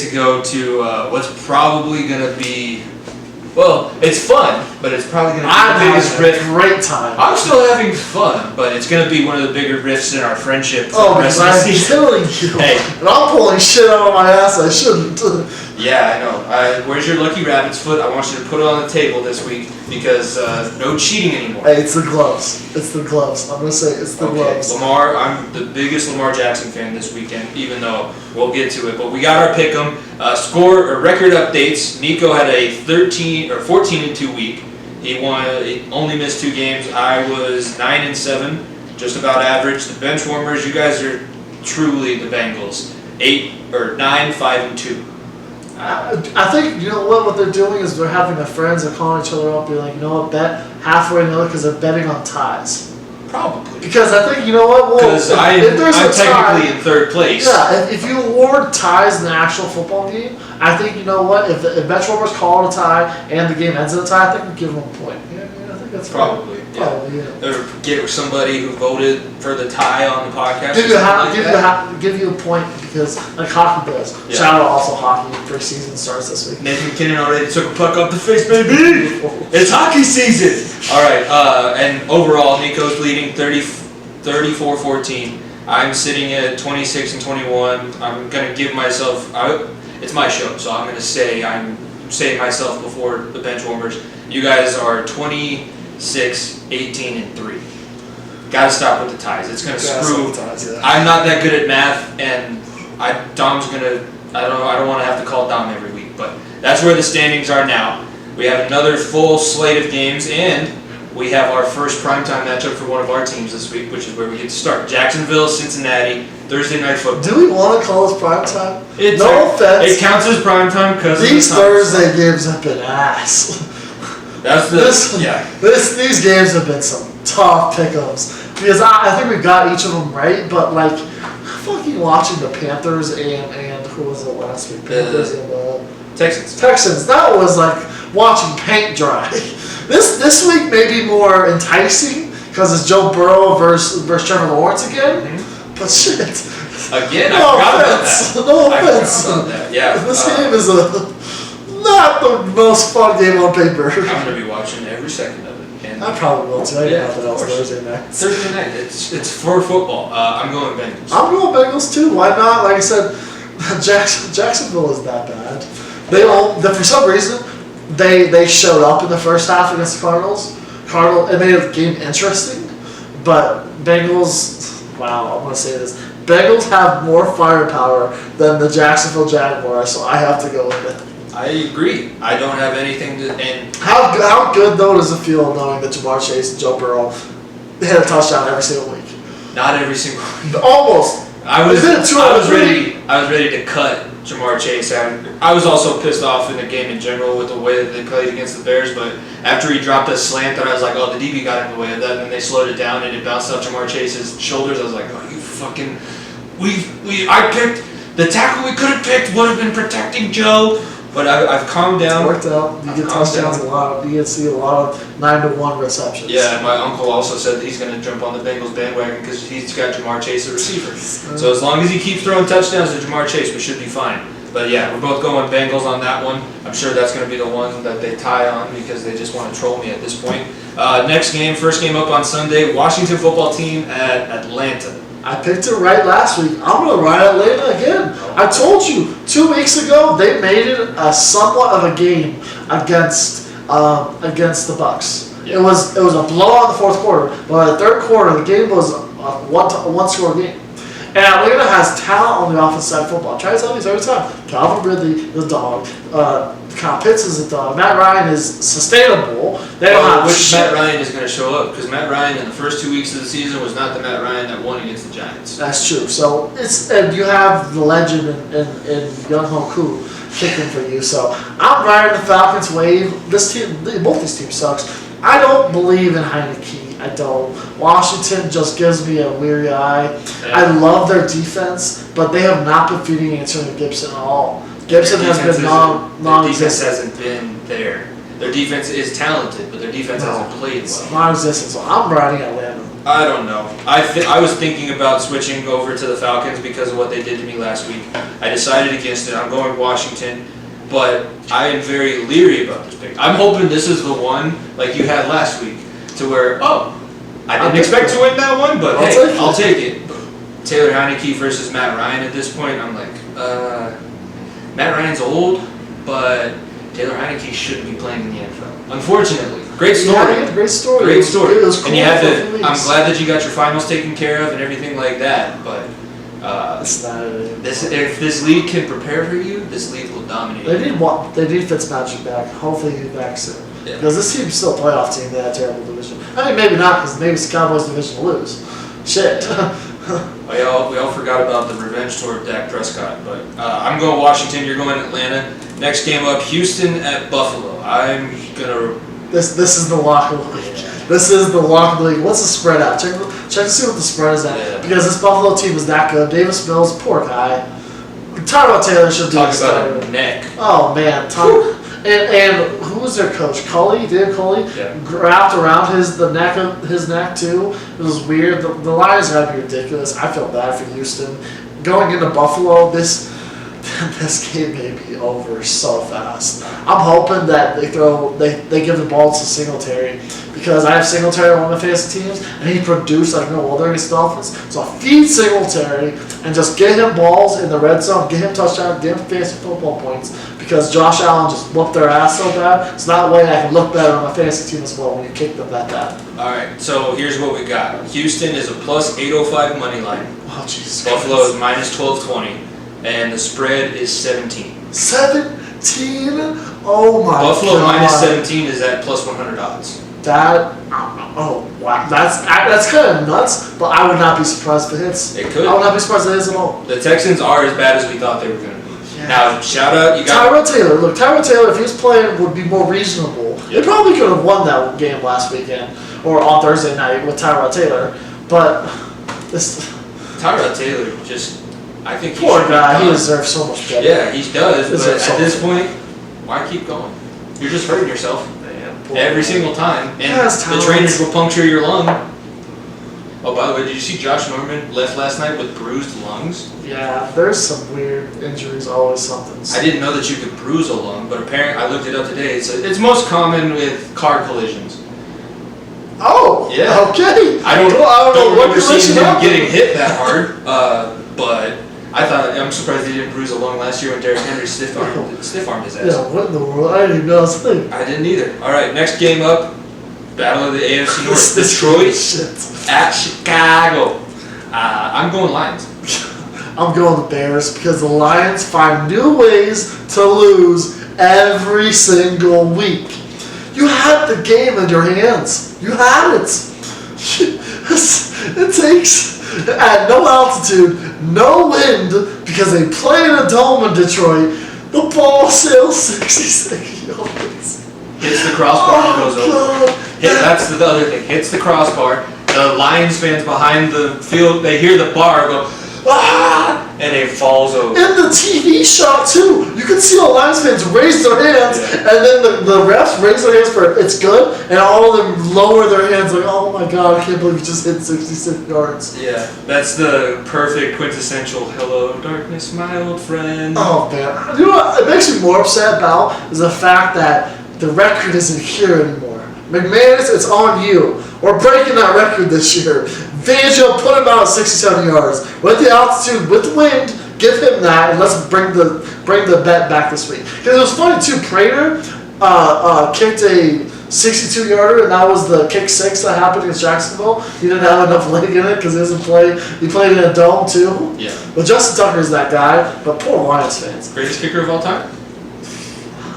to go to what's probably going to be, well, it's fun, but it's probably going to be the biggest rift. Great time. I'm still having fun, but it's going to be one of the bigger rifts in our friendship. Oh, because I'm killing you. Hey. And I'm pulling shit out of my ass I shouldn't. Yeah, I know. Where's your lucky rabbit's foot? I want you to put it on the table this week because no cheating anymore. Hey, it's the gloves. It's the gloves. I'm going to say it's the gloves. Lamar, I'm the biggest Lamar Jackson fan this weekend, even though we'll get to it. But we got our Pickem. Score or record updates. Nico had a 14-2 week. He only missed 2 games. I was 9-7, just about average. The bench warmers, you guys are truly the Bengals. 9-5-2. I think, you know what they're doing is they're having their friends, they're calling each other up, being like, you know what, bet halfway another because they're betting on ties. Probably. Because I think, you know what, because I'm technically in 3rd place. Yeah, if you award ties in the actual football game, I think, you know what, if benchwarmers call it a tie and the game ends in a tie, I think we give them a point. Yeah, I think that's probably. Right. Probably, yeah. Or get somebody who voted for the tie on the podcast. Give you a point because, like hockey does. Yeah. Shout out also hockey. Preseason starts this week. Nathan McKinnon already took a puck up the face, baby. It's hockey season. All right, and overall, Nico's leading 34-14. I'm sitting at 26-21. I'm gonna give myself. It's my show, so I'm gonna say I'm saying myself before the bench warmers. You guys are 26-18-3. Gotta stop with the ties. It's gonna screw. Ties, yeah. I'm not that good at math, and Dom's gonna. I don't want to have to call Dom every week, but that's where the standings are now. We have another full slate of games, and we have our first primetime matchup for one of our teams this week, which is where we get to start. Jacksonville, Cincinnati, Thursday Night Football. Do we want to call this primetime? No offense. It counts as primetime because these Thursday games have been ass. That's These games have been some tough pickups because I think we got each of them right, but like fucking watching the Panthers and who was it last week? Panthers and Texans. That was like watching paint dry. This week may be more enticing because it's Joe Burrow versus Trevor Lawrence again. Mm-hmm. But shit. Again, I forgot about that. No offense. I forgot about that. Yeah. This game is not the most fun game on paper. I'm gonna be watching every second of it. And I probably will too. I got nothing else Thursday night. Thursday night. It's for football. I'm going Bengals. I'm going Bengals too. Why not? Like I said, Jacksonville is that bad. For some reason, they showed up in the first half against the Cardinals. It made the game interesting, but Bengals. Wow, I'm gonna say this. Bengals have more firepower than the Jacksonville Jaguars, so I have to go with it. I agree. I don't have anything to. And how good though does it feel knowing that Jamar Chase and Joe Burrow hit a touchdown every single week? Not every single week. Almost. I was ready to cut Jamar Chase. I was also pissed off in the game in general with the way that they played against the Bears, but after he dropped a slant that I was like, oh, the DB got in the way of that, and then they slowed it down and it bounced off Jamar Chase's shoulders. I was like, oh, you fucking... I picked... The tackle we could have picked would have been protecting Joe, but I've calmed down. It's worked out. You get touchdowns a lot. You get to see a lot of 9-1 receptions. Yeah, and my uncle also said that he's going to jump on the Bengals bandwagon because he's got Jamar Chase a receiver. So as long as he keeps throwing touchdowns to Jamar Chase, we should be fine. But yeah, we're both going Bengals on that one. I'm sure that's going to be the one that they tie on because they just want to troll me at this point. Next game, first game up on Sunday, Washington football team at Atlanta. I picked it right last week. I'm going to ride Atlanta again. I told you 2 weeks ago they made it a somewhat of a game against the Bucs. Yeah. It was a blowout in the fourth quarter, but in the third quarter the game was a one-score game. And Atlanta has talent on the offensive side of football. I try to tell you this every time. Calvin Ridley, the dog. Kyle Pitts is a dog. Matt Ryan is sustainable. They don't have Matt Ryan is going to show up because Matt Ryan in the first 2 weeks of the season was not the Matt Ryan that won against the Giants. That's true. So and you have the legend in Young Ho Koo kicking for you. So I'm riding the Falcons wave. Both these teams sucks. I don't believe in Heineke. I don't. Washington just gives me a weary eye. Yeah. I love their defense, but they have not been feeding Antonio Gibson at all. Gibson has been non-existent. Their defense hasn't been there. Their defense is talented, but their defense hasn't played well. Non-existent. So I'm riding Atlanta. I don't know. I was thinking about switching over to the Falcons because of what they did to me last week. I decided against it. I'm going Washington, but I am very leery about this pick. I'm hoping this is the one like you had last week, to where I didn't expect to win that one, but I'll take it. Taylor Heineke versus Matt Ryan at this point, I'm like, Matt Ryan's old, but Taylor Heineke shouldn't be playing in the NFL. Unfortunately. Great story. Yeah, great story. Great story. It was cool. And you had to, I'm glad that you got your finals taken care of and everything like that, but it's not if this league can prepare for you, this league will dominate. They need Fitzmagic back. Hopefully he'll be back soon. Yeah. Because this team's still a playoff team. They had a terrible division. I mean, maybe not, because maybe it's the Cowboys' division to lose. Shit. We all forgot about the revenge tour of Dak Prescott, but I'm going Washington. You're going Atlanta. Next game up, Houston at Buffalo. I'm gonna. This is the lock of the league. This is the lock of the league. What's the spread out? Check to see what the spread is at. Yeah. Because this Buffalo team is that good. Davis Mills, poor guy. Tyrod Taylor should do this. Talk about a neck. Oh man, and who was their coach? Dave Culley, Yeah. wrapped around his neck too. It was weird. The Lions gotta be ridiculous. I feel bad for Houston. Going into Buffalo, this game may be over so fast. I'm hoping that they give the ball to Singletary, because I have Singletary on one of my fantasy teams, and he produced like no other against the Dolphins. So I'll feed Singletary and just get him balls in the red zone, get him touchdowns, get him fantasy football points, because Josh Allen just whooped their ass so bad. So that way I can look better on my fantasy team as well when you kick them that bad. All right, so here's what we got. Houston is a plus 805 money line. Oh Jesus! Buffalo is minus 1220, and the spread is 17. 17? Oh my Buffalo God! minus 17 is at plus 100 odds. That, oh wow, that's kind of nuts. But I would not be surprised if it hits. It could. I would not be surprised if it hits at all. The Texans are as bad as we thought they were going to be. Yeah. Now, shout out, you got Tyrod Taylor. Look, Tyrod Taylor, if he was playing, would be more reasonable. Yeah. They probably could have won that game last weekend or on Thursday night with Tyrod Taylor. But this Tyrod Taylor. Just, I think he poor should be guy, he done. deserves so much better. Yeah, he does. But Deserves so at this much point, why keep going? You're just hurting yourself Poor every guy. single time, and has the talent. trainers will puncture your lung. Oh, by the way, did you see Josh Norman left last night with bruised lungs? Yeah, there's some weird injuries, always something. I didn't know that you could bruise a lung, but apparently I looked it up today. It's most common with car collisions. Oh, Yeah. okay. I don't what remember seeing collision him happened. getting hit that hard, but I'm surprised he didn't bruise a lung last year when Derrick Henry stiff armed his ass. Yeah, what in the world? I didn't even know that's a thing. I didn't either. All right, next game up, Battle of the AFC North. This Detroit shit. at Chicago. I'm going Lions. I'm going the Bears because the Lions find new ways to lose every single week. You had the game in your hands. You had it. It takes, at no altitude, no wind, because they play in a dome in Detroit, the ball sails 66 yards. Hits the crossbar and goes over. God. That's the other thing. Hits the crossbar. The Lions fans behind the field, they hear the bar go, ah, and it falls over. In the TV shot too, you can see the Lions fans raise their hands, and then the refs raise their hands for it's good, and all of them lower their hands like, oh my God, I can't believe you just hit 66 yards. Yeah, that's the perfect quintessential hello darkness, my old friend. Oh man, you know what? It makes me more upset about is the fact that the record isn't here anymore. McManus, it's on you. We're breaking that record this year. Fangio put him out at 67 yards. With the altitude, with the wind, give him that, and let's bring the bet back this week. Because it was funny too, Prater kicked a 62-yarder, and that was the kick 6 that happened against Jacksonville. He didn't have enough leg in it because he doesn't play. He played in a dome too. Yeah. But Justin Tucker's that guy, but poor Lions fans. Greatest kicker of all time?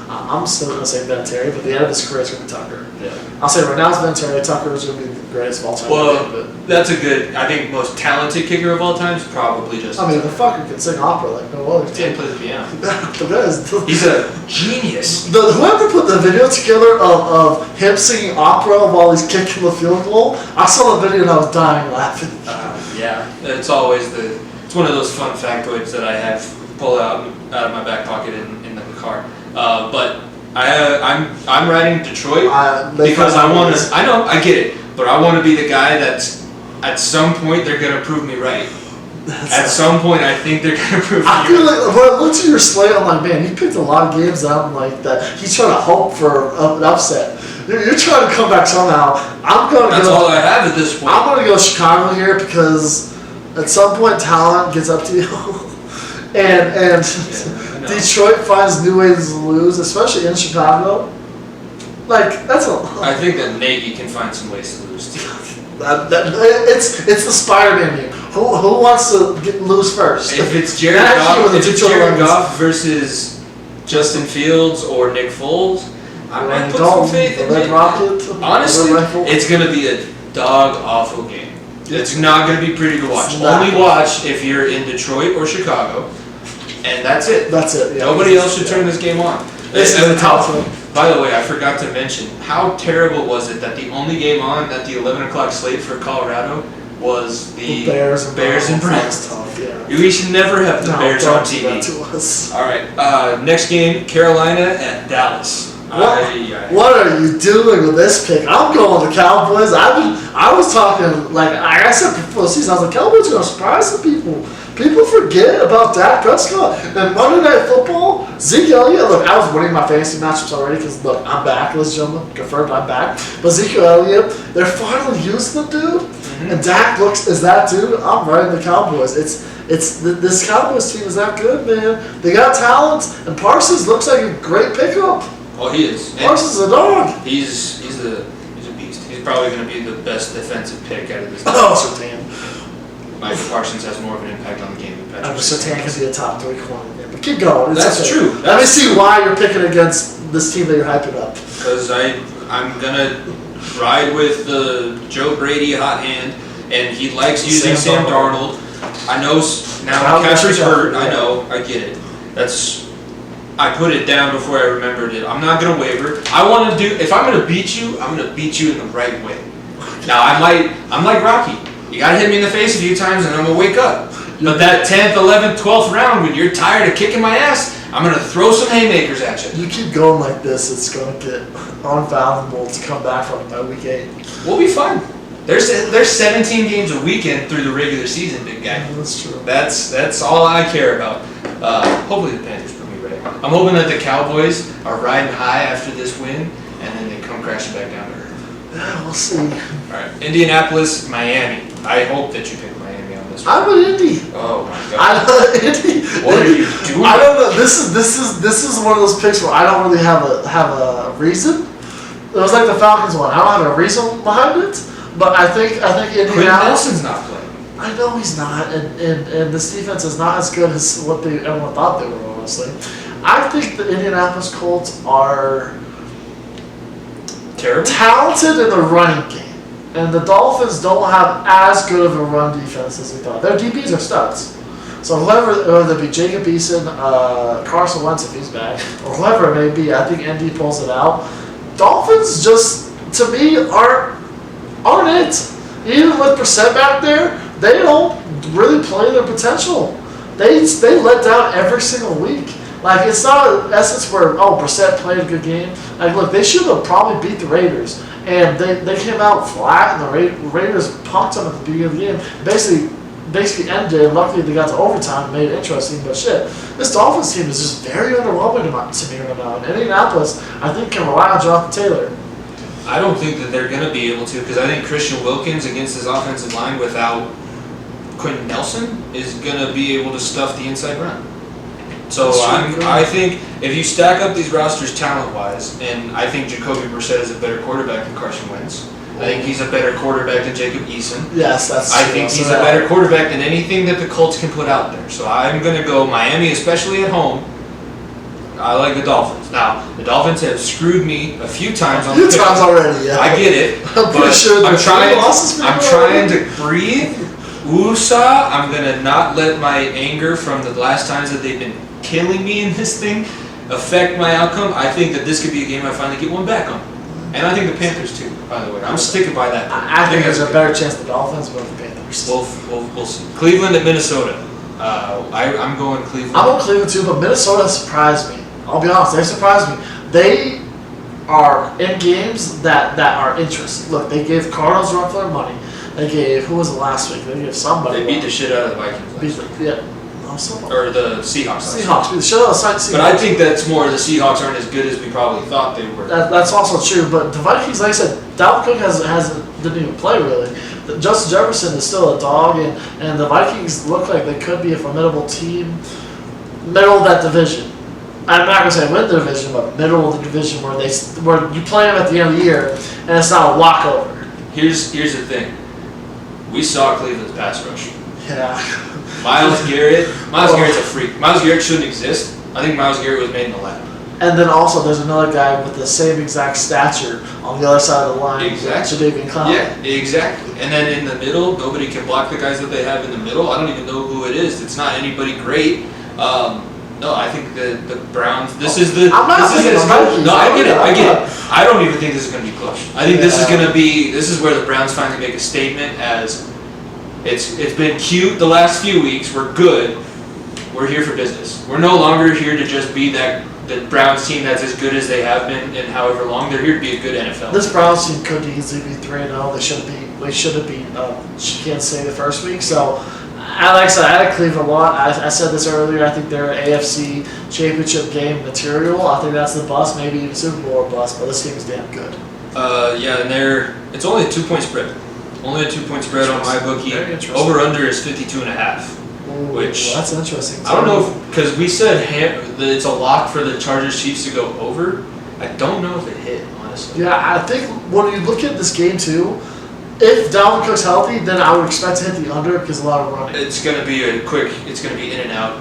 I'm still going to say Vinatieri, but the end of his career is going to be Tucker. Yeah. I'll say right now it's Vinatieri. Tucker is going to be the greatest of all time. Well, that's a good, I think most talented kicker of all time is probably just. I mean, the fucker can sing opera like no other. He plays the piano. The guy is. He's a genius. Whoever put the video together of him singing opera while he's kicking the field goal, I saw the video and I was dying laughing. Yeah, it's always it's one of those fun factoids that I have pull out of my back pocket in the car. But I'm riding Detroit because I want to. I know, I get it, but I want to be the guy that's at some point they're gonna prove me right. At some point, I think they're gonna prove me right. I feel like when I looked at your slate, I'm like, man, you picked a lot of games that I'm like that. He's trying to hope for an upset. You're trying to come back somehow. That's all I have at this point. I'm gonna go Chicago here because at some point talent gets up to you, and Detroit finds new ways to lose, especially in Chicago. Like that's a. I think that Nagy can find some ways to lose too. It's the Spider-Man game. Who wants to lose first? If it's Jared Goff versus Justin Fields or Nick Foles, I'm gonna put some faith in Nick. Honestly, it's gonna be a dog awful game. It's not gonna be pretty to watch. Only watch if you're in Detroit or Chicago, and that's it. That's it. Yeah. Nobody else should turn this game on. This is the top one. By the way, I forgot to mention, how terrible was it that the only game on at the 11 o'clock slate for Colorado was the Bears and Browns. Yeah. We should never have the Bears on TV. All right, next game, Carolina at Dallas. What are you doing with this pick? I'm going with the Cowboys. I was talking, like I said before the season, I was like, Cowboys are going to surprise some people. People forget about Dak Prescott. And Monday Night Football, Zeke Elliott, look, I was winning my fantasy matchups already because, look, I'm back, ladies and gentlemen. Confirmed I'm back. But Zeke Elliott, they're finally using the dude. Mm-hmm. And Dak looks as that dude. I'm riding the Cowboys. This Cowboys team is that good, man. They got talent. And Parsons looks like a great pickup. Oh, he is. Parsons is a dog. He's a beast. He's probably going to be the best defensive pick out of this. Oh, damn. Michael Parsons has more of an impact on the game than Patrick. Sertan can be a top 3 corner there, but keep going. That's true. Let me see why you're picking against this team that you're hyping up. Because I'm gonna ride with the Joe Brady hot hand, and he likes using Sam Darnold. I know now McCaffrey's hurt. I know. I get it. I put it down before I remembered it. I'm not gonna waver. If I'm gonna beat you, I'm gonna beat you in the right way. Now I'm like Rocky. You gotta hit me in the face a few times and I'm gonna wake up. But that 10th, 11th, 12th round, when you're tired of kicking my ass, I'm gonna throw some haymakers at you. You keep going like this, it's gonna get unfathomable to come back from by week 8. We'll be fine. There's 17 games a weekend through the regular season, big guy. Yeah, that's true. That's all I care about. Hopefully the Panthers put me right. I'm hoping that the Cowboys are riding high after this win, and then they come crashing back down to earth. Yeah, we'll see. All right, Indianapolis, Miami. I hope that you pick Miami on this one. I'm an Indy. Oh my God. I'm an Indy. What are you doing? I don't know. This is one of those picks where I don't really have a reason. It was like the Falcons one. I don't have a reason behind it, but I think Indianapolis. Quinn Nelson's not playing. I know he's not, and this defense is not as good as what everyone thought they were. Honestly, I think the Indianapolis Colts are terrible, talented in the running game, and the Dolphins don't have as good of a run defense as we thought. Their DBs are studs. So whether it be Jacob Eason, Carson Wentz if he's back, or whoever it may be, I think Indy pulls it out. Dolphins just, to me, aren't it. Even with Brissett back there, they don't really play their potential. They let down every single week. Like, it's not an essence where, Brissett played a good game. Like, look, they should have probably beat the Raiders. And they came out flat, and the Raiders punked them at the beginning of the game. Basically ended it. Luckily, they got to overtime and made it interesting. But shit, this Dolphins team is just very underwhelming to me right now. And Indianapolis, I think, can rely on Jonathan Taylor. I don't think that they're going to be able to, because I think Christian Wilkins against his offensive line without Quentin Nelson is going to be able to stuff the inside run. So I think if you stack up these rosters talent-wise, and I think Jacoby Brissett is a better quarterback than Carson Wentz. I think he's a better quarterback than Jacob Eason. Yes, that's true. I think he's a better quarterback than anything that the Colts can put out there. So I'm going to go Miami, especially at home. I like the Dolphins. Now, the Dolphins have screwed me a few times on the pick. Already, yeah. I get it. I'm pretty sure I'm trying to breathe. Woosah. I'm going to not let my anger from the last times that they've been killing me in this thing affect my outcome. I think that this could be a game I finally get one back on. And I think the Panthers too, by the way. I'm sticking by that. I think there's a better chance the Dolphins but the Panthers. We'll see. Cleveland at Minnesota. I'm going Cleveland. I'm going Cleveland too, but Minnesota surprised me. I'll be honest, they surprised me. They are in games that are interesting. Look, they gave Cardinals a run for their money. They gave, who was it last week? They gave somebody. They beat the shit out of the Vikings last week. Or the Seahawks. Seahawks beat the shit out of the Seahawks. But I think that's more the Seahawks aren't as good as we probably thought they were. That's also true, but the Vikings, like I said, Dalvin Cook didn't even play really. Justin Jefferson is still a dog, and the Vikings look like they could be a formidable team, middle of that division. I'm not gonna say win the division, but middle of the division where you play them at the end of the year, and it's not a walkover. Here's the thing. We saw Cleveland's pass rush. Yeah. Myles Garrett's a freak. Myles Garrett shouldn't exist. I think Myles Garrett was made in the lab. And then also there's another guy with the same exact stature on the other side of the line. Exactly. Jadeveon Clowney. Yeah, exactly. And then in the middle, nobody can block the guys that they have in the middle. I don't even know who it is. It's not anybody great. No, I think the Browns. I'm not saying it's Vikings. No, I get it. I don't even think this is going to be close. I think this is where the Browns finally make a statement as it's been cute the last few weeks. We're good. We're here for business. We're no longer here to just be the Browns team that's as good as they have been in however long. They're here to be a good NFL. This Browns team could easily be 3-0. They should have beat Kansas City the first week. So, like I said, I had Cleveland a lot. I said this earlier. I think they're AFC Championship game material. I think that's the bust, maybe even Super Bowl bust. But this team is damn good. Yeah, and it's only a 2-point spread. Only a 2-point spread on my bookie. Over under is 52.5. Which that's interesting. I don't know because we said it's a lock for the Chargers Chiefs to go over. I don't know if it hit, honestly. Yeah, I think when you look at this game too, if Dalvin Cook's healthy, then I would expect to hit the under because a lot of running. It's gonna be It's gonna be in and out.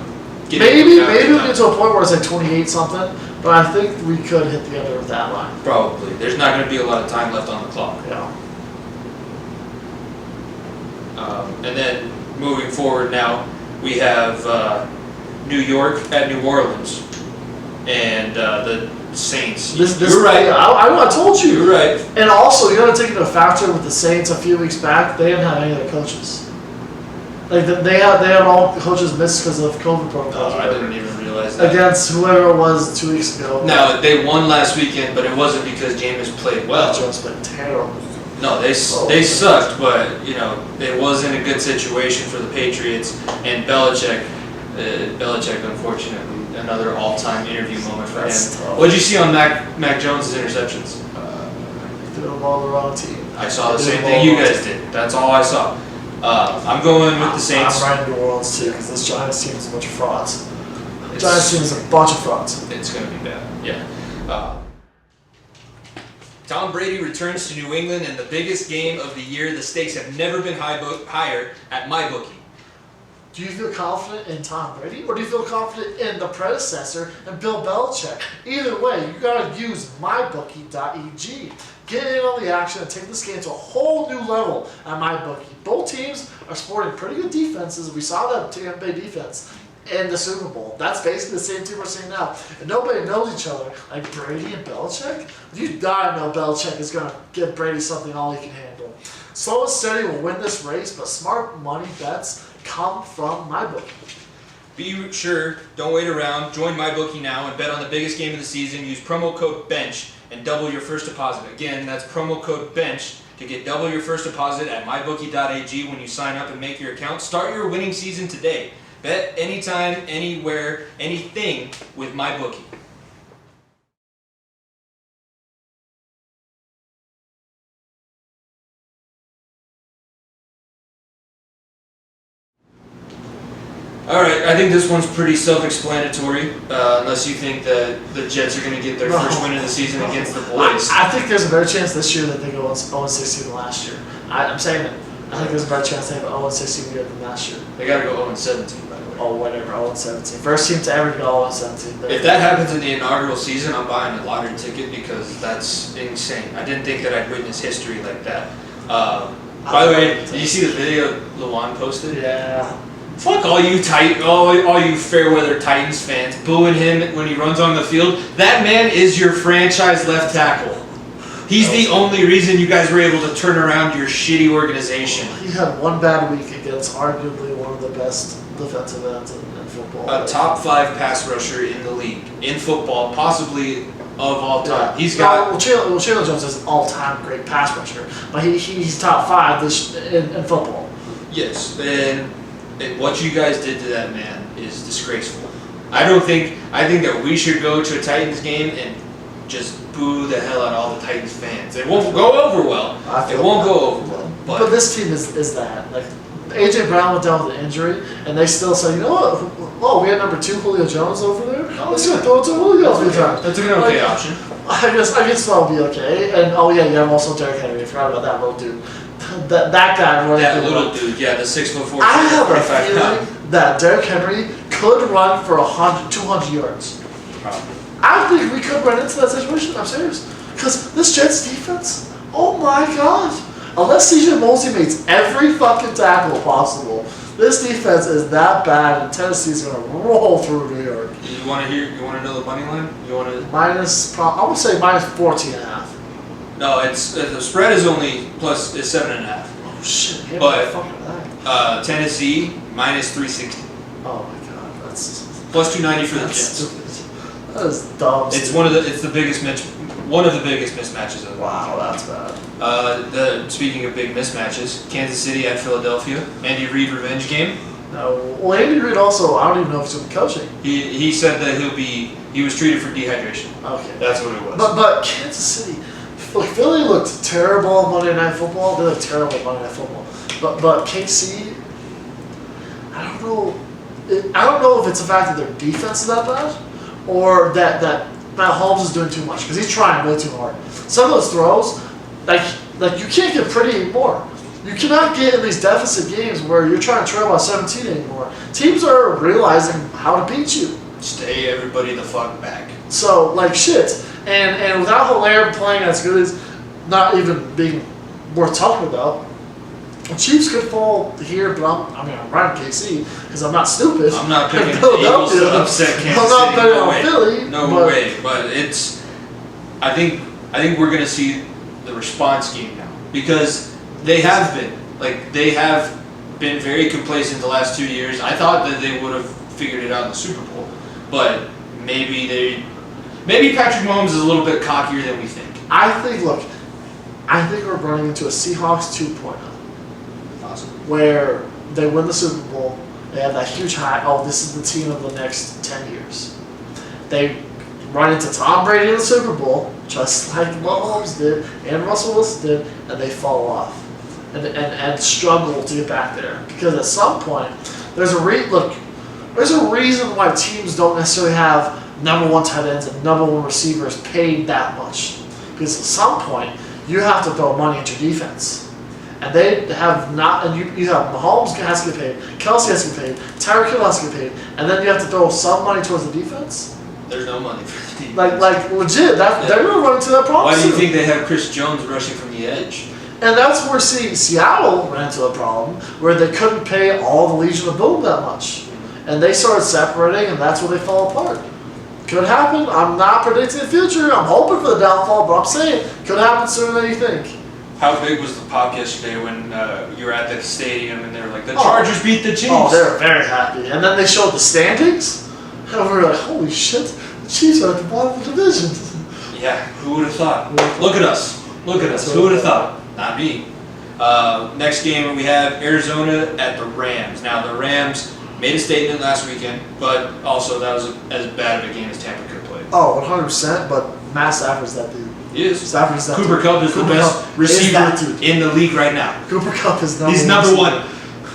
Maybe we'll get to a point where it's like 28 something, but I think we could hit the under with that line. Probably. There's not gonna be a lot of time left on the clock. Yeah. And then moving forward now. We have New York at New Orleans, and the Saints. You're right. I told you. You're right. And also, you got to take into factor with the Saints a few weeks back. They didn't have any of the coaches. Like they had all the coaches missed because of COVID protocols. I didn't even realize that. Against whoever it was 2 weeks ago. Now they won last weekend, but it wasn't because Jameis played well. Jameis played terrible. No, they sucked, but it wasn't a good situation for the Patriots and Belichick. Belichick, unfortunately, another all-time interview moment for him. Tough. What did you see on Mac Jones' interceptions? Threw the ball to the wrong team. I saw the same thing you guys did. That's all I saw. I'm going with the Saints. I'm riding New Orleans too because this Giants team is a bunch of frauds. Giants team is a bunch of frauds. It's going to be bad. Yeah. Tom Brady returns to New England in the biggest game of the year. The stakes have never been higher at MyBookie. Do you feel confident in Tom Brady, or do you feel confident in the predecessor and Bill Belichick? Either way, you gotta use mybookie.ag. Get in on the action and take this game to a whole new level at MyBookie. Both teams are sporting pretty good defenses. We saw that Tampa Bay defense in the Super Bowl. That's basically the same team we're seeing now. And nobody knows each other like Brady and Belichick. You gotta know Belichick is gonna give Brady something all he can handle. Slow and steady will win this race, but smart money bets come from MyBookie. Be sure, don't wait around. Join MyBookie now and bet on the biggest game of the season. Use promo code BENCH and double your first deposit. Again, that's promo code BENCH to get double your first deposit at mybookie.ag when you sign up and make your account. Start your winning season today. Bet anytime, anywhere, anything with MyBookie. All right, I think this one's pretty self-explanatory, unless you think that the Jets are going to get their first win of the season against the boys. I think there's a better chance this year that they go 0-16 than last year. I'm saying it. I think there's a better chance they have 0-16 year than last year. They got to go 0-17, by the way. Oh, whatever, 0-17. First team to ever go 0-17. If that happens in the inaugural season, I'm buying a lottery ticket because that's insane. I didn't think that I'd witness history like that. By the way, did you see the video Lawan posted? Yeah. Fuck all you all you Fairweather Titans fans booing him when he runs on the field. That man is your franchise left tackle. He's the only reason you guys were able to turn around your shitty organization. He had one bad week against arguably one of the best defensive ends in football. A top 5 pass rusher in the league, in football, possibly of all time. Yeah. He's got. Chandler Jones is an all-time great pass rusher, but he's top 5 in football. Yes, and what you guys did to that man is disgraceful. I think that we should go to a Titans game and just boo the hell out of all the Titans fans. It won't go over well. It won't go over well. But this team is that. Like, A.J. Brown went down with an injury, and they still say, you know what? Oh, we had number 2 Julio Jones over there. Let's go throw it to Julio a few times. That's an okay option. I guess that'll be okay. And you have also Derrick Henry. I forgot about that little dude. That guy running. That little dude, yeah, the 6'4". I have a feeling that Derrick Henry could run for 200 yards. Probably. I think we could run into that situation. I'm serious. Because this Jets defense, oh my god. Unless CJ Mosley makes every fucking tackle possible, this defense is that bad, and Tennessee's going to roll through New York. You want to know the money line? You want to I would say minus 14.5. No, it's the spread is only plus is 7.5. Oh shit! But Tennessee minus 360. Oh my god, that's plus 290 for the Jets. Stupid. That is dumb. It's one of the biggest mismatches of the Wow, that's bad. Speaking of big mismatches, Kansas City at Philadelphia, Andy Reid revenge game. No, well, Andy Reid also, I don't even know if he's going to be coaching. He said that he was treated for dehydration. Okay, that's what it was. But Kansas City, look, Philly looked terrible on Monday Night Football. They looked terrible on Monday Night Football. But KC, I don't know. I don't know if it's the fact that their defense is that bad, or that Matt Holmes is doing too much, because he's trying way too hard. Some of those throws, like you can't get pretty anymore. You cannot get in these deficit games where you're trying to trail by 17 anymore. Teams are realizing how to beat you. Stay everybody the fuck back. So, shit. And without Hilaire playing as good as not even being worth talking about, the Chiefs could fall here, but I'm riding KC because I'm not stupid. I'm not picking the Eagles to upset Kansas City. I'm not betting on Philly. No way. But I think we're gonna see the response game now, because they have been very complacent the last 2 years. I thought that they would have figured it out in the Super Bowl, but maybe Patrick Mahomes is a little bit cockier than we think. I think we're running into a Seahawks 2.0. Where they win the Super Bowl, they have that huge high, this is the team of the next 10 years. They run into Tom Brady in the Super Bowl, just like Mahomes did and Russell Wilson did, and they fall off and struggle to get back there. Because at some point, there's a reason why teams don't necessarily have number 1 tight ends and number 1 receivers paid that much. Because at some point, you have to throw money at your defense. And they have not, and you have Mahomes has to get paid, Kelsey has to get paid, Tyreek Hill has to get paid, and then you have to throw some money towards the defense. There's no money for the defense. Like legit, they're going to run into that problem. Why do you think they have Chris Jones rushing from the edge? And that's where Seattle ran into a problem, where they couldn't pay all the Legion of Boom that much. And they started separating, and that's where they fell apart. Could happen. I'm not predicting the future. I'm hoping for the downfall, but I'm saying could happen sooner than you think. How big was the pop yesterday when you were at the stadium and they were like, the Chargers beat the Chiefs? Oh, they were very happy. And then they showed the standings, and we were like, holy shit, the Chiefs are at the bottom of the division. Yeah, who would have thought? Look at us. Who would have thought? Not me. Next game we have Arizona at the Rams. Now, the Rams made a statement last weekend, but also that was as bad of a game as Tampa could have played. Oh, 100%, but Matt Stafford's that dude. He is. Stafford's that Cooper dude. Kupp is the best receiver in the league right now. Cooper Kupp is number 1. He's number 1.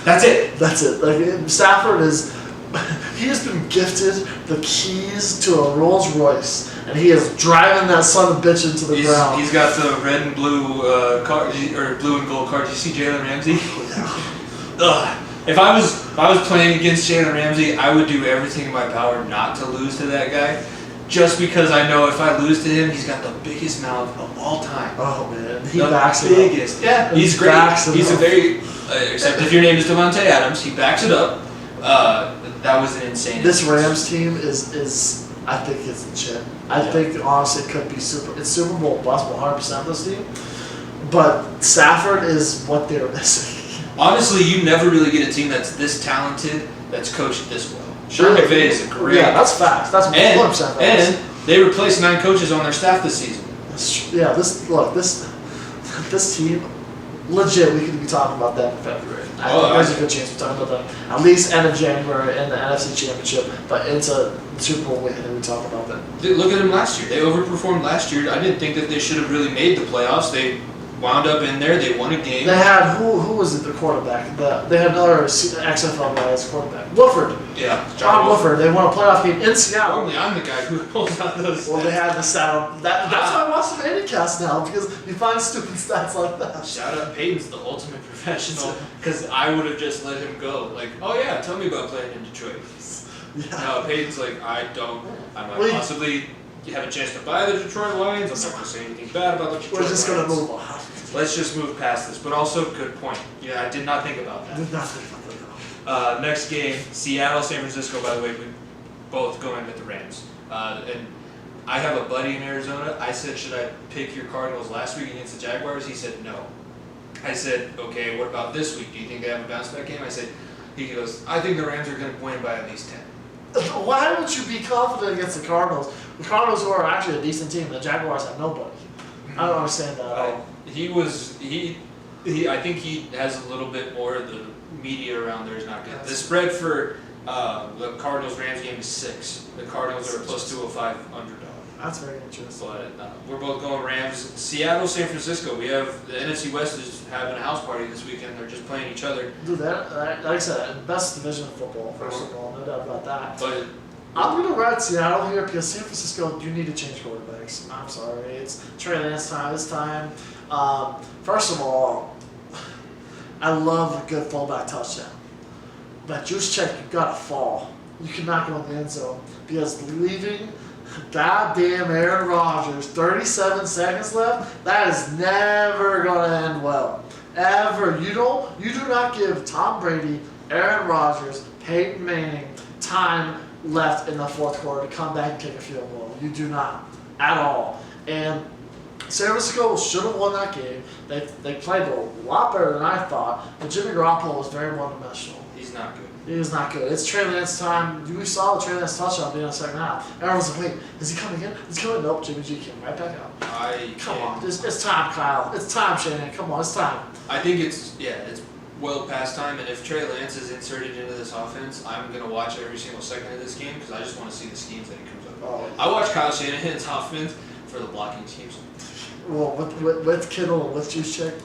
That's it. That's it. Like, Stafford is... He has been gifted the keys to a Rolls Royce, and he is driving that son of a bitch into the ground. He's got the red and blue car, or blue and gold card. Do you see Jalen Ramsey? Ugh. If I was playing against Jalen Ramsey, I would do everything in my power not to lose to that guy. Just because I know if I lose to him, he's got the biggest mouth of all time. Oh man, he backs it up. Yeah, he's great. He's a very, except if your name is Devontae Adams, he backs it up. That was an insane. This Rams team is I think it's legit. I think honestly it could be it's Super Bowl bust 100% this team. But Stafford is what they're missing. Honestly, you never really get a team that's this talented, that's coached this well. Sean McVay is a great. Yeah, that's facts. That's 100% facts. And They replaced 9 coaches on their staff this season. Yeah, this team, legit, we could be talking about that in February. I think there's a good chance we're talking about that at least end of January in the NFC Championship, but into Super Bowl weekend we talk about that. Look at them last year. They overperformed last year. I didn't think that they should have really made the playoffs. They wound up in there. They won a game. They had who was it? The quarterback. They had another XFL guy as quarterback. Wolford. Yeah, John Wolford. They won a playoff game in Seattle. Normally, I'm the guy who pulls out those. Well, they had the stat. That's why I watch the Handicast now, because you find stupid stats like that. Shout out Peyton's the ultimate professional, because I would have just let him go. Like, oh yeah, tell me about playing in Detroit. Yeah. No, Peyton's like, I might possibly have a chance to buy the Detroit Lions. I'm not going to say anything bad about the Detroit Lions. We're just going to move on. Let's just move past this. But also, good point. Yeah, I did not think about that. Did not think about that. Next game, Seattle, San Francisco. By the way, we both going with the Rams. And I have a buddy in Arizona. I said, should I pick your Cardinals last week against the Jaguars? He said no. I said, okay, what about this week? Do you think they have a bounce back game? He goes, I think the Rams are going to win by at least 10. Why would you be confident against the Cardinals? The Cardinals are actually a decent team. The Jaguars have nobody. I don't understand that at all. I think he has a little bit more of the media around there is not good. The spread for the Cardinals-Rams game is 6. The Cardinals are a plus 205 underdog. That's very interesting. But we're both going Rams. Seattle, San Francisco. We have the NFC West is having a house party this weekend. They're just playing each other. Dude, like I said, best division of football, first of all, no doubt about that. But I'm going to ride Seattle here because San Francisco, you need to change quarterbacks. I'm sorry. It's Trey Lance time this time. First of all, I love a good fullback touchdown. But juice check, you've got to fall. You cannot go in the end zone because leaving goddamn Aaron Rodgers, 37 seconds left, that is never going to end well. Ever. You do not give Tom Brady, Aaron Rodgers, Peyton Manning time left in the fourth quarter to come back and kick a field goal. You do not. At all. And San Francisco should have won that game. They played a lot better than I thought, but Jimmy Garoppolo was very one-dimensional. he's not good. He is not good. It's Trey Lance time. We saw the Trey Lance touchdown being in the second half. Everyone's like, wait, is he coming in? Is he coming? Nope, Jimmy G came right back out. Come on. It's time, Kyle. It's time, Shanahan. Come on, it's time. I think it's well past time, and if Trey Lance is inserted into this offense, I'm going to watch every single second of this game because I just want to see the schemes that he comes up with. Oh, I watch Kyle Shanahan's offense for the blocking schemes. Well, with Kittle and with Juszczyk,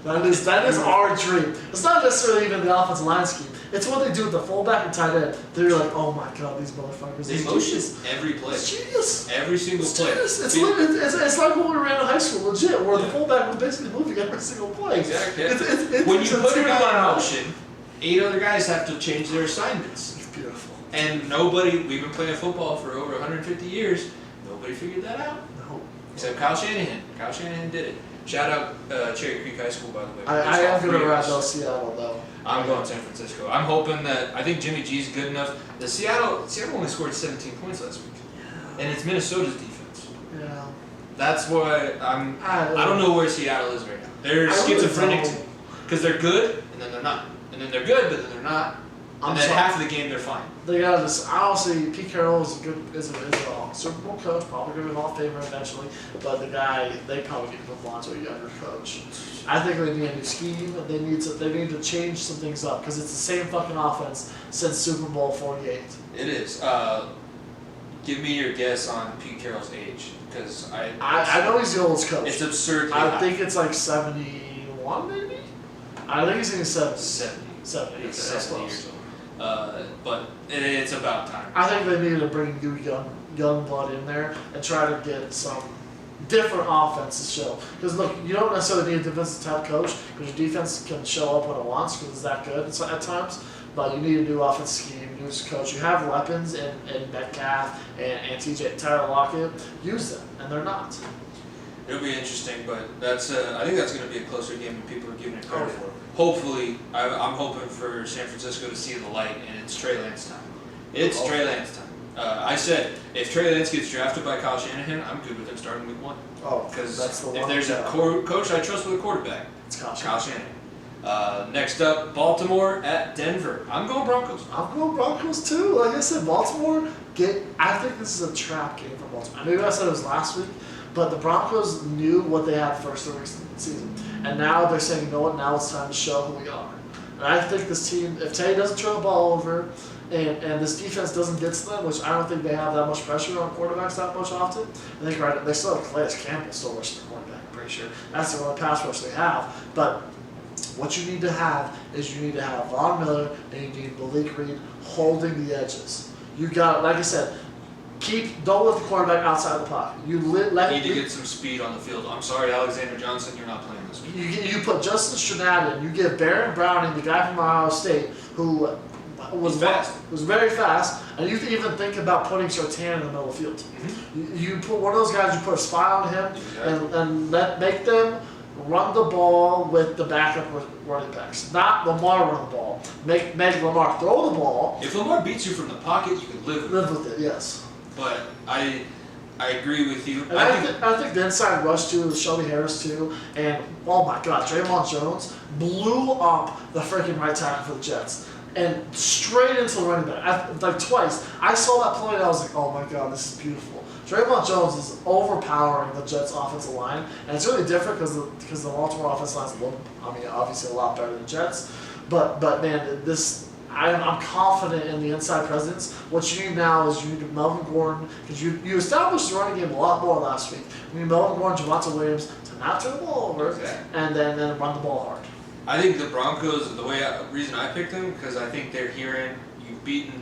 that is our dream. It's not necessarily even the offensive line scheme. It's what they do with the fullback and tight end. They're like, oh my god, these motherfuckers. They motion every play. It's genius. Every single play. It's like when we ran in high school, legit, where the fullback was basically moving every single play. Exactly. When you put a guy in motion, 8 other guys have to change their assignments. It's beautiful. And we've been playing football for over 150 years, nobody figured that out. No. Except Kyle Shanahan. Kyle Shanahan did it. Shout out Cherry Creek High School, by the way. I am going to ride those Seattle, though. I'm going San Francisco. I'm hoping that, I think Jimmy G's good enough. The Seattle only scored 17 points last week. And it's Minnesota's defense. Yeah. That's why I don't know where Seattle is right now. They're schizophrenic because they're good and then they're not. And then they're good, but then they're not. And then half of the game they're fine. They got this. Honestly, Pete Carroll is a Super Bowl coach, probably going to be Hall of Famer eventually. But the guy, they probably need to move on to a younger coach. I think they need a new scheme. They need to change some things up because it's the same fucking offense since Super Bowl 48. It is. Give me your guess on Pete Carroll's age, because I know he's the oldest coach. It's absurd. I think it's like 71, maybe. I think he's in his 70s. 70. He's 70 years old. But it's about time. I think they need to bring new young blood in there and try to get some different offense to show. Because look, you don't necessarily need a defensive type coach because your defense can show up when it wants because it's that good at times. But you need a new offense scheme, new coach. You have weapons in Metcalf and Tyler Lockett. Use them, and they're not. It'll be interesting, but I think that's going to be a closer game than people are giving it credit for. Hopefully, I'm hoping for San Francisco to see the light, and it's Trey Lance time. It's Trey Lance time. I said, if Trey Lance gets drafted by Kyle Shanahan, I'm good with him starting week 1. Oh, because that's the one. If there's a coach I trust with a quarterback, it's Kyle Shanahan. Next up, Baltimore at Denver. I'm going Broncos. I'm going Broncos too. Like I said, Baltimore. I think this is a trap game for Baltimore. Maybe I said it was last week, but the Broncos knew what they had first 3 weeks of the season, and now they're saying, you know what? Now it's time to show who we are. And I think this team, if Teddy doesn't turn the ball over, and this defense doesn't get to them, which I don't think they have that much pressure on quarterbacks that much often. I think they still have Calais Campbell still rushing the quarterback. I'm pretty sure that's the only pass rush they have, but. What you need to have is you need to have Von Miller and you need Malik Reed holding the edges. You got, like I said, don't let the quarterback outside the pocket. You need to get some speed on the field. I'm sorry, Alexander Johnson, you're not playing this week. You put Justin Strnad, you give Baron Browning, the guy from Ohio State, who was very fast, and you even think about putting Surtain in the middle of the field. Mm-hmm. You put one of those guys, you put a spy on him, exactly. and make them run the ball with the backup running backs. Not Lamar run the ball. Make Lamar throw the ball. If Lamar beats you from the pocket, you can live with it. Yes. But I agree with you. And I think the inside rush too, Shelby Harris too, and oh my God, Draymond Jones blew up the freaking right tackle for the Jets. And straight into the running back. Like twice. I saw that play and I was like, oh my God, this is beautiful. Draymond Jones is overpowering the Jets' offensive line, and it's really different because the Baltimore offensive line is, obviously a lot better than Jets. But man, I'm confident in the inside presence. What you need now is you need Melvin Gordon, because you established the running game a lot more last week. You need Melvin Gordon, Javonte Williams to not turn the ball over, and then run the ball hard. I think the Broncos, the reason I picked them, because I think they're hearing you've beaten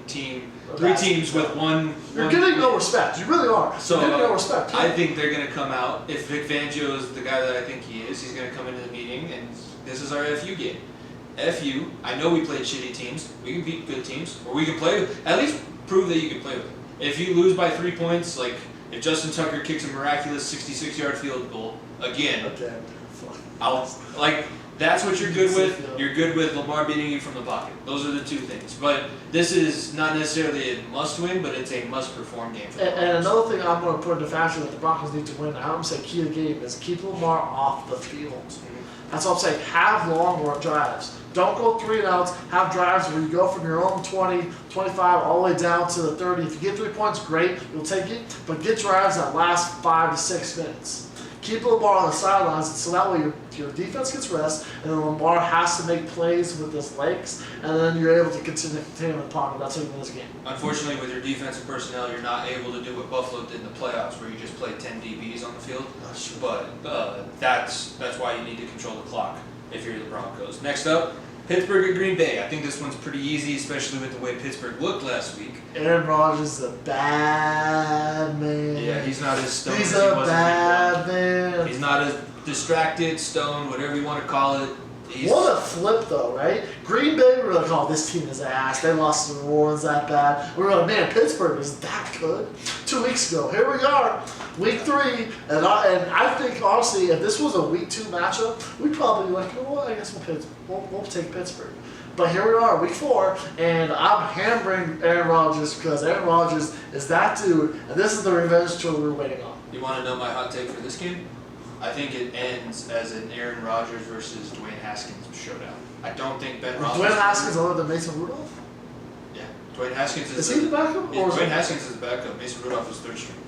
three teams with one. You're getting no respect. You really are. So you're getting no respect. I think they're going to come out. If Vic Fangio is the guy that I think he is, he's going to come into the meeting, and this is our FU game. FU. I know we played shitty teams. We can beat good teams, or we can play. At least prove that you can play with them. If you lose by 3 points, like if Justin Tucker kicks a miraculous 66-yard field goal again, that's what you're good with. You're good with Lamar beating you from the pocket. Those are the two things. But this is not necessarily a must-win, but it's a must-perform game for the Broncos. And another thing I'm going to put into factor that the Broncos need to win, I'm going to say key to the game, is keep Lamar off the field. That's all I'm saying. Have long drives. Don't go 3 and outs. Have drives where you go from your own 20, 25, all the way down to the 30. If you get 3 points, great. You'll take it. But get drives that last 5 to 6 minutes. Keep Lamar on the sidelines, so that way your defense gets rest, and then Lamar has to make plays with his legs, and then you're able to continue in the pocket. That's how you win this game. Unfortunately, with your defensive personnel, you're not able to do what Buffalo did in the playoffs, where you just play 10 DBs on the field. That's true. But that's why you need to control the clock if you're the Broncos. Next up, Pittsburgh at Green Bay. I think this one's pretty easy, especially with the way Pittsburgh looked last week. Aaron Rodgers is a bad man. Yeah, he's not as stoned He's as he a was bad man. He's not as distracted, stoned, whatever you want to call it. What a flip, though, right? Green Bay, we were like, oh, this team is ass. They lost to New Orleans that bad. We were like, man, Pittsburgh is that good. 2 weeks ago, here we are, week 3, and I think, honestly, if this was a week 2 matchup, we'd probably be like, you know what, I guess we'll take Pittsburgh. But here we are, week 4, and I'm hammering Aaron Rodgers because Aaron Rodgers is that dude, and this is the revenge tour we were waiting on. You want to know my hot take for this game? I think it ends as an Aaron Rodgers versus Dwayne Haskins showdown. I don't think Ben Roethlisberger. Dwayne Haskins other than Mason Rudolph? Yeah, Dwayne Haskins is he the backup? Yeah, Dwayne Haskins is the backup. Mason Rudolph was 3rd string.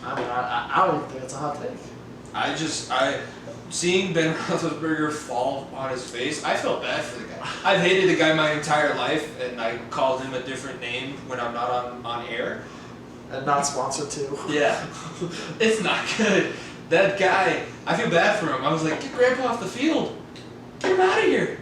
I mean, I don't even think it's a hot take. Seeing Ben Roethlisberger fall on his face, I felt bad for the guy. I've hated the guy my entire life, and I called him a different name when I'm not on air. And not sponsored too. Yeah, it's not good. That guy, I feel bad for him. I was like, get Grandpa off the field. Get him out of here.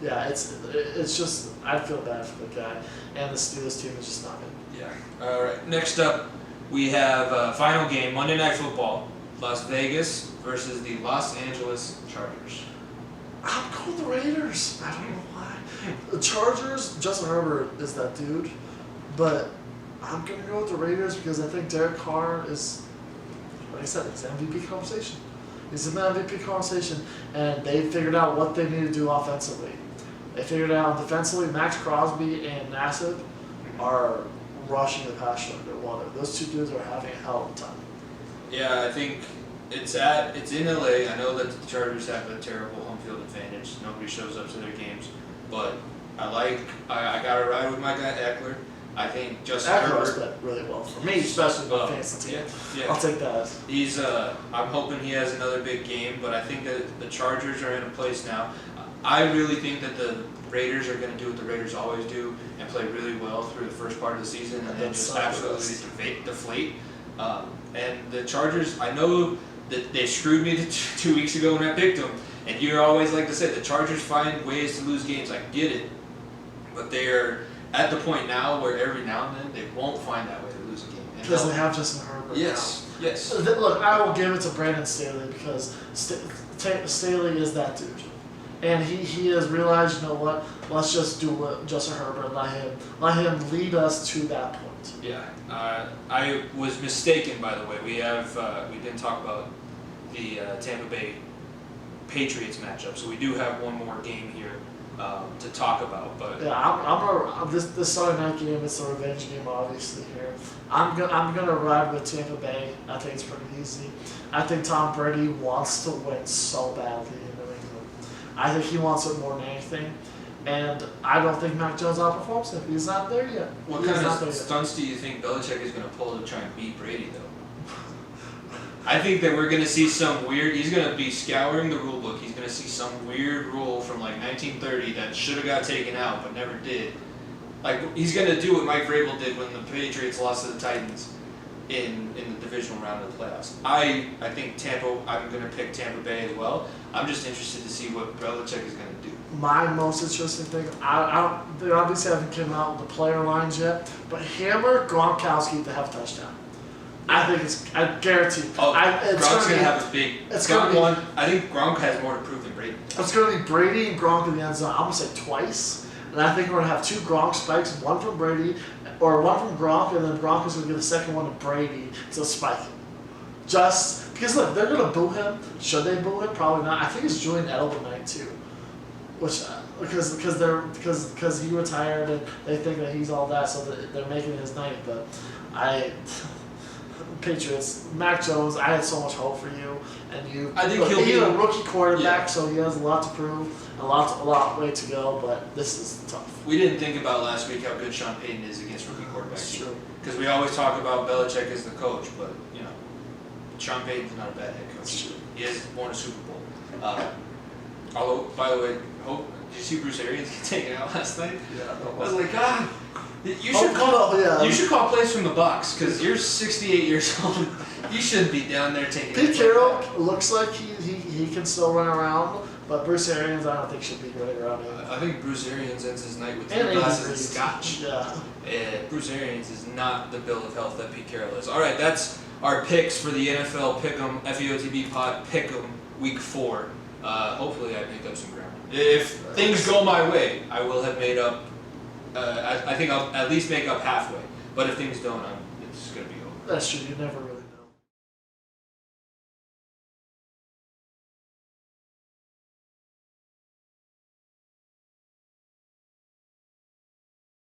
Yeah, it's just, I feel bad for the guy. And the Steelers team is just not good. Yeah. All right. Next up, we have a final game, Monday Night Football. Las Vegas versus the Los Angeles Chargers. I'm going the Raiders. I don't know why. The Chargers, Justin Herbert is that dude. But I'm going to go with the Raiders because I think Derek Carr is, like I said, it's MVP conversation. He's in the MVP conversation, and they figured out what they need to do offensively. They figured out defensively, Max Crosby and Nassib are rushing the passer underwater. Those two dudes are having a hell of a time. Yeah, I think It's in LA. I know that the Chargers have a terrible home field advantage. Nobody shows up to their games, but I got to ride with my guy Eckler. I think Justin Eckler's Herbert played really well for me, especially with the fantasy team. Yeah. I'll take that. He's I'm hoping he has another big game, but I think that the Chargers are in a place now. I really think that the Raiders are going to do what the Raiders always do and play really well through the first part of the season and then just absolutely deflate. And the Chargers, I know that they screwed me 2 weeks ago when I picked them, and you always like to say the Chargers find ways to lose games. I get it, but they're at the point now where every now and then they won't find that way to lose a game. Because they have Justin Herbert. Yes, now. yes. Look, I will give it to Brandon Staley because Staley is that dude. And he has realized, you know what, let's just do what Justin Herbert, let him lead us to that point. Yeah, I was mistaken, by the way. We didn't talk about the Tampa Bay Patriots matchup, so we do have one more game here to talk about. But yeah, this Sunday night game is a revenge game, obviously here. I'm gonna ride with Tampa Bay. I think it's pretty easy. I think Tom Brady wants to win so badly in New England. I think he wants it more than anything. And I don't think Mac Jones outperforms him. He's not there yet. What kind of stunts do you think Belichick is going to pull to try and beat Brady, though? I think that we're going to see some weird. He's going to be scouring the rule book. He's going to see some weird rule from like 1930 that should have got taken out but never did. Like he's going to do what Mike Vrabel did when the Patriots lost to the Titans in the divisional round of the playoffs. I think Tampa. I'm going to pick Tampa Bay as well. I'm just interested to see what Belichick is going to do. My most interesting thing, they obviously haven't come out with the player lines yet, but hammer Gronkowski to have a touchdown. I think I guarantee. Gronk's going to have a big. I think Gronk has more to prove than Brady. It's going to be Brady and Gronk in the end zone. I'm going to say twice. And I think we're going to have 2 Gronk spikes, one from Brady, or one from Gronk, and then Gronk is going to give the second one to Brady to spike him. Just because, look, they're going to boo him. Should they boo him? Probably not. I think it's Julian Edelman night, too. Which, because he retired and they think that he's all that, so they're making it his night. But Patriots, Mac Jones, I had so much hope for you, and you. I think he's a rookie quarterback, so he has a lot to prove, a lot way to go. But this is tough. We didn't think about last week how good Sean Payton is against rookie quarterbacks. That's true. Because we always talk about Belichick as the coach, but Sean Payton's not a bad head coach. That's true. He has won a Super Bowl. Although, by the way, did you see Bruce Arians get taken out last night? Yeah. I was like, God, you should call plays from the box because you're 68 years old. You shouldn't be down there taking. Pete Carroll looks like he can still run around, but Bruce Arians I don't think should be running around him. I think Bruce Arians ends his night with 2 And glasses of scotch. Yeah. And Bruce Arians is not the bill of health that Pete Carroll is. All right, that's our picks for the NFL Pickem FEOTB pod Pickem Week 4. Hopefully I make up some ground. If things go my way, I will have made up. I think I'll at least make up halfway. But if things don't, it's going to be over. That's true. You never really.